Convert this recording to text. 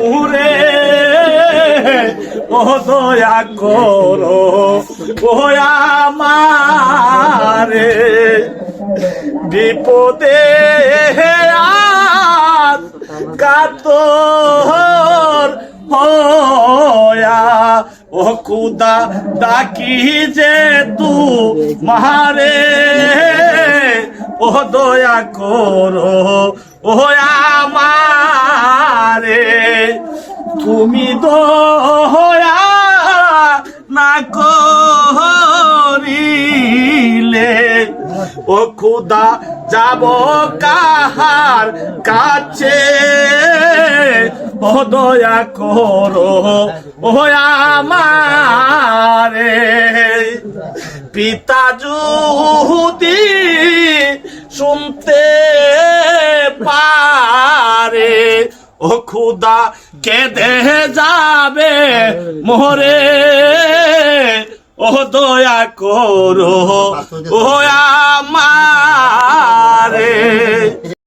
ওরে ও দয়া করো ও আমারে বিপদে আজ কাতর হয়া ও খুদা ডাকি যে তু মারে ও দয়া করো ও আমারে তুমি দয়া না করিলে ও খুদা যাব কাহার কাছে ও দয়া করো ও আমারে পিতা যদি শুনতে পারে ও খুদা কেঁদে যাবে মোরে ও দয়া করো ও আমারে